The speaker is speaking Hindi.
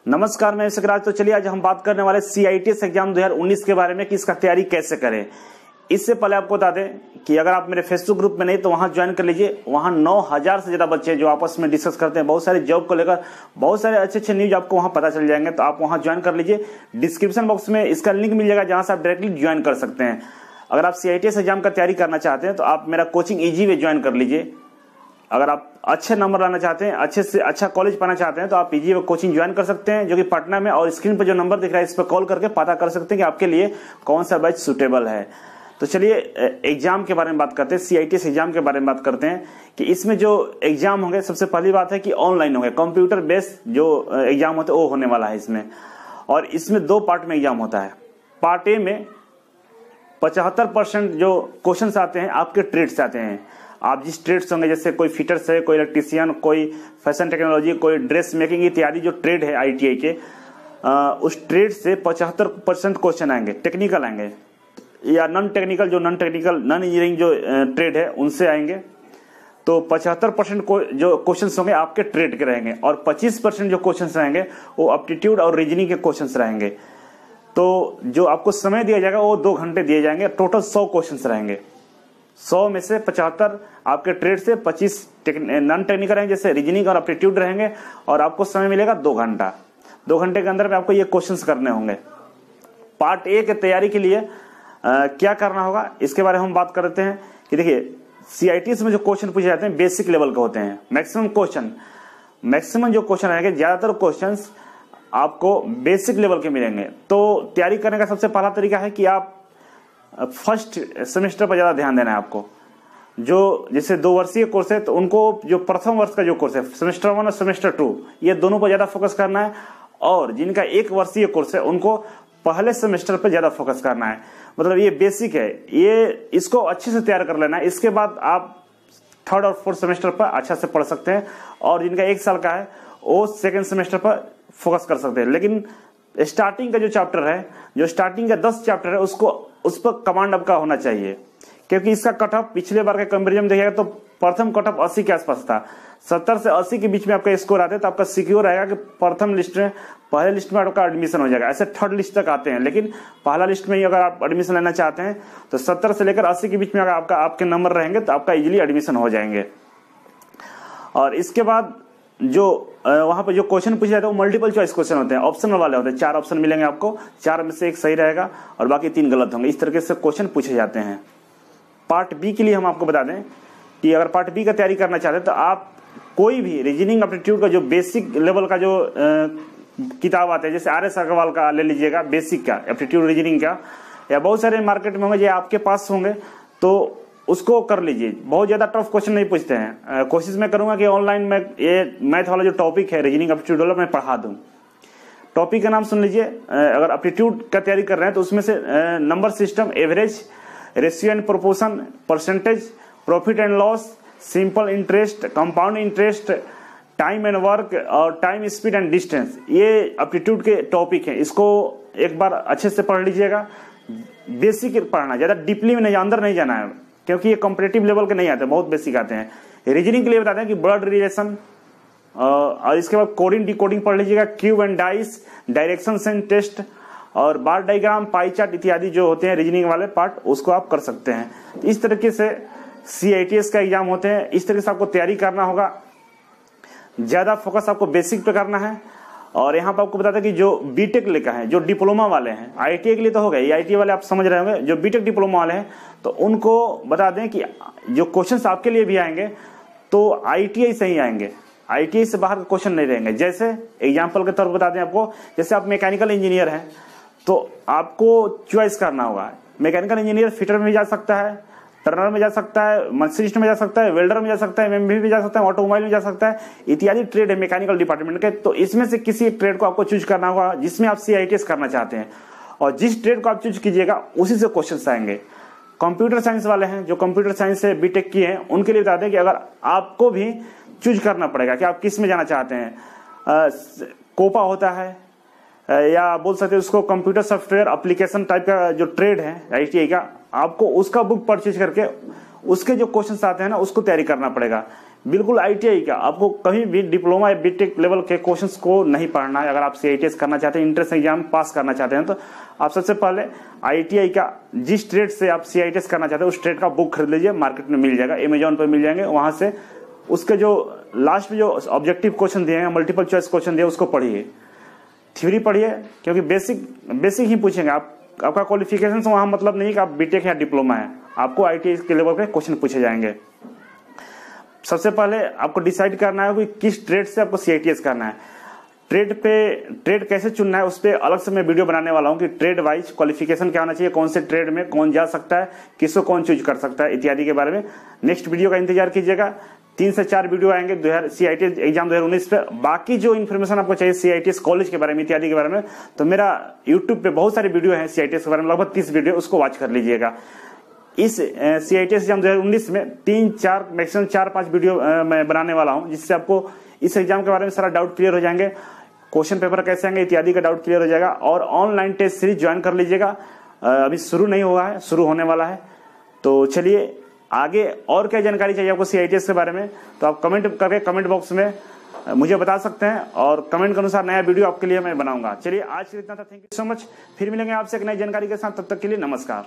नमस्कार, मैं सकराज। तो चलिए आज हम बात करने वाले CITS एग्जाम 2019 के बारे में कि इसका तैयारी कैसे करें। इससे पहले आपको बता दें कि अगर आप मेरे फेसबुक ग्रुप में नहीं तो वहां ज्वाइन कर लीजिए। वहां 9000 से ज्यादा बच्चे जो आपस में डिस्कस करते हैं, बहुत सारे जॉब को लेकर बहुत सारे अच्छे न्यूज आपको वहां पता चल जाएंगे। तो आप वहां ज्वाइन कर लीजिए। डिस्क्रिप्शन बॉक्स में इसका लिंक मिल जाएगा जहां से आप डायरेक्टली ज्वाइन कर सकते हैं। अगर आप CITS एग्जाम का तैयारी करना चाहते हैं तो आप मेरा कोचिंग ईजी वे ज्वाइन कर लीजिए। अगर आप अच्छे नंबर लाना चाहते हैं, अच्छे से अच्छा कॉलेज पाना चाहते हैं तो आप ईजी वे कोचिंग ज्वाइन कर सकते हैं, जो कि पटना में। और स्क्रीन पर जो नंबर दिख रहा है इस पर कॉल करके पता कर सकते हैं कि आपके लिए कौन सा बैच सुटेबल है। तो चलिए एग्जाम के बारे में बात करते हैं। CITS एग्जाम के बारे में बात करते हैं कि इसमें जो एग्जाम होंगे, सबसे पहली बात है कि ऑनलाइन होंगे। कंप्यूटर बेस्ड जो एग्जाम होते हैं वो होने वाला है इसमें। और इसमें 2 पार्ट में एग्जाम होता है। पार्ट ए में 75% जो क्वेश्चन आते हैं आपके ट्रेड से आते हैं। आप जिस ट्रेड से होंगे, जैसे कोई फिटर्स है, कोई इलेक्ट्रीशियन, कोई फैशन टेक्नोलॉजी, कोई ड्रेस मेकिंग इत्यादि जो ट्रेड है ITI के, उस ट्रेड से 75% क्वेश्चन आएंगे। टेक्निकल आएंगे या नॉन टेक्निकल, जो नॉन इंजीनियरिंग जो ट्रेड है उनसे आएंगे। तो 75% जो क्वेश्चन होंगे आपके ट्रेड के रहेंगे और 25% जो क्वेश्चन रहेंगे वो एप्टीट्यूड और रीजनिंग के क्वेश्चन रहेंगे। तो जो आपको समय दिया जाएगा वो 2 घंटे दिए जाएंगे। टोटल 100 क्वेश्चन रहेंगे। 100 में से 75 आपके ट्रेड से, 25 नॉन टेक्निकल रहेंगे जैसे रीजनिंग और एप्टीट्यूड रहेंगे। और आपको समय मिलेगा 2 घंटा। 2 घंटे के अंदर में आपको ये क्वेश्चंस करने होंगे। पार्ट ए के तैयारी के लिए क्या करना होगा इसके बारे में हम बात करते हैं कि देखिए CITS में जो क्वेश्चन पूछे जाते हैं बेसिक लेवल के होते हैं। मैक्सिमम जो क्वेश्चन रहेंगे, ज्यादातर क्वेश्चन आपको बेसिक लेवल के मिलेंगे। तो तैयारी करने का सबसे पहला तरीका है कि आप फर्स्ट सेमेस्टर पर ज्यादा ध्यान देना है आपको। जो जैसे 2 वर्षीय कोर्स है तो उनको जो प्रथम वर्ष का जो कोर्स है, सेमेस्टर 1 और सेमेस्टर 2, ये दोनों पर ज्यादा फोकस करना है। और जिनका 1 वर्षीय कोर्स है उनको पहले सेमेस्टर पर ज्यादा फोकस करना है। मतलब ये बेसिक है, ये इसको अच्छे से तैयार कर लेना है। इसके बाद आप 3rd और 4th सेमेस्टर पर अच्छा से पढ़ सकते हैं। और जिनका 1 साल का है वो 2nd सेमेस्टर पर फोकस कर सकते हैं। लेकिन स्टार्टिंग का जो चैप्टर है, जो स्टार्टिंग का 10 चैप्टर है, उस पर कमांड आपका होना चाहिए। क्योंकि इसका कट ऑफ पिछले बार के कंपेरिजन देखिएगा तो प्रथम कट ऑफ 80 के आसपास था। 70 से 80 के बीच में आपका स्कोर आते हैं तो आपका सिक्योर रहेगा कि प्रथम लिस्ट में, पहले लिस्ट में आपका एडमिशन हो जाएगा। ऐसे 3rd लिस्ट तक आते हैं, लेकिन पहला लिस्ट में ही अगर आप एडमिशन लेना चाहते हैं तो 70 से लेकर 80 के बीच में अगर आपके नंबर रहेंगे तो आपका इजीली एडमिशन हो जाएंगे। और इसके बाद जो वहां पर जो क्वेश्चन पूछे जाते हैं वो मल्टीपल चॉइस क्वेश्चन होते हैं, ऑप्शनल वाले होते हैं। 4 ऑप्शन मिलेंगे आपको, 4 में से 1 सही रहेगा और बाकी 3 गलत होंगे। इस तरीके से क्वेश्चन पूछे जाते हैं। पार्ट बी के लिए हम आपको बता दें कि अगर पार्ट बी का तैयारी करना चाहते हैं तो आप कोई भी रीजनिंग एप्टीट्यूड का जो बेसिक लेवल का जो किताब आते हैं, जैसे RS अग्रवाल का ले लीजिएगा, बेसिक का एप्टीट्यूड रीजनिंग का, या बहुत सारे मार्केट में होंगे जो आपके पास होंगे तो उसको कर लीजिए। बहुत ज्यादा टफ क्वेश्चन नहीं पूछते हैं। कोशिश मैं करूंगा कि ऑनलाइन में ये मैथ वाला जो टॉपिक है रीजनिंग एप्टीट्यूड वाला मैं पढ़ा दूं। टॉपिक का नाम सुन लीजिए। अगर एप्टीट्यूड का तैयारी कर रहे हैं तो उसमें से number system, average, ratio and proportion, percentage, profit and loss, simple interest, compound interest, time and work और टाइम, स्पीड एंड डिस्टेंस, ये एप्टीट्यूड के टॉपिक है। इसको एक बार अच्छे से पढ़ लीजिएगा। बेसिक पढ़ना, ज्यादा डीपली में नहीं, अंदर नहीं जाना है, क्योंकि ये कॉम्पिटिटिव लेवल के नहीं आते, बहुत बेसिक आते हैं। रीजनिंग के लिए बताते हैं कि ब्लड रिलेशन, और इसके बाद कोडिंग डिकोडिंग पढ़ लीजिएगा। Cube and dice, direction and test और बार डायग्राम, पाई चार्ट इत्यादि जो होते हैं रीजनिंग वाले पार्ट, उसको आप कर सकते हैं। इस तरीके से CITS का एग्जाम होते हैं। इस तरीके से आपको तैयारी करना होगा। ज्यादा फोकस आपको बेसिक पे करना है। और यहाँ पर आपको बताते हैं कि जो बीटेक लेकर है, जो डिप्लोमा वाले हैं, IIT के लिए तो हो गए, IIT वाले आप समझ रहे होंगे, जो बीटेक डिप्लोमा वाले हैं तो उनको बता दें कि जो क्वेश्चंस आपके लिए भी आएंगे तो ITI से ही आएंगे। ITI से बाहर क्वेश्चन नहीं रहेंगे। जैसे एग्जाम्पल के तौर पर बता दें आपको, जैसे आप मैकेनिकल इंजीनियर हैं तो आपको चॉइस करना होगा। मैकेनिकल इंजीनियर फिटर में भी जा सकता है, टर्नर में जा सकता है, मशीनिस्ट में जा सकता है, वेल्डर में जा सकता है, MMB में जा सकता है, ऑटोमोबाइल में जा सकता है, इत्यादि ट्रेड है मैकेनिकल डिपार्टमेंट के। तो इसमें से किसी एक ट्रेड को आपको चूज करना होगा जिसमें आप CITS करना चाहते हैं। और जिस ट्रेड को आप चूज कीजिएगा उसी से क्वेश्चन आएंगे। कंप्यूटर साइंस वाले हैं, जो कंप्यूटर साइंस से बीटेक किए हैं, उनके लिए बताते हैं कि अगर आपको भी चूज करना पड़ेगा कि आप किस में जाना चाहते हैं। कोपा होता है, या बोल सकते हैं उसको कंप्यूटर सॉफ्टवेयर एप्लीकेशन टाइप का जो ट्रेड है ITI का, आपको उसका बुक परचेज करके उसके जो क्वेश्चंस आते हैं ना उसको तैयारी करना पड़ेगा। बिल्कुल ITI का आपको कहीं भी डिप्लोमा या बीटेक लेवल के क्वेश्चंस को नहीं पढ़ना है। अगर आप CITS करना चाहते हैं, इंट्रेंस एग्जाम पास करना चाहते हैं, तो आप सबसे पहले ITI का जिस ट्रेड से आप CITS करना चाहते हैं उस ट्रेड का बुक खरीद लीजिए, मार्केट में मिल जाएगा, अमेजोन पर मिल जाएंगे। वहां से उसके जो लास्ट में जो ऑब्जेक्टिव क्वेश्चन दिए हैं, मल्टीपल चॉइस क्वेश्चन दिए, उसको पढ़िए, थ्योरी पढ़िए, क्योंकि बेसिक ही पूछेंगे। आपका क्वालिफिकेशन से वहां मतलब नहीं कि आप बीटेक या डिप्लोमा है, आपको ITI के लेवल के क्वेश्चन पूछे जाएंगे। सबसे पहले आपको डिसाइड करना है कि किस ट्रेड से आपको CITS करना है। ट्रेड कैसे चुनना है उस पर अलग से मैं वीडियो बनाने वाला हूं कि ट्रेड वाइज क्वालिफिकेशन क्या होना चाहिए, कौन से ट्रेड में कौन जा सकता है, किसको कौन चूज कर सकता है, इत्यादि के बारे में नेक्स्ट वीडियो का इंतजार कीजिएगा। 3 से 4 वीडियो आएंगे CITS एग्जाम 2019 पे। बाकी जो इन्फॉर्मेशन आपको चाहिए CITS कॉलेज के बारे में, इत्यादि के बारे में, तो मेरा यूट्यूब पे बहुत सारे वीडियो हैं CITS के बारे में, लगभग 30 वीडियो, उसको वॉच कर लीजिएगा। इस CITS एग्जाम 2019 में 3-4 मैक्सिमम 4-5 वीडियो मैं बनाने वाला हूं, जिससे आपको इस एग्जाम के बारे में सारा डाउट क्लियर हो जाएंगे, क्वेश्चन पेपर कैसे आएंगे इत्यादि का डाउट क्लियर हो जाएगा। और ऑनलाइन टेस्ट सीरीज ज्वाइन कर लीजिएगा, अभी शुरू नहीं हुआ है, शुरू होने वाला है। तो चलिए आगे और क्या जानकारी चाहिए आपको CITS के बारे में, तो आप कमेंट करके कमेंट बॉक्स में मुझे बता सकते हैं, और कमेंट के अनुसार नया वीडियो आपके लिए मैं बनाऊंगा। चलिए आज के लिए इतना था, थैंक यू सो मच। फिर मिलेंगे आपसे एक नई जानकारी के साथ, तब तक के लिए नमस्कार।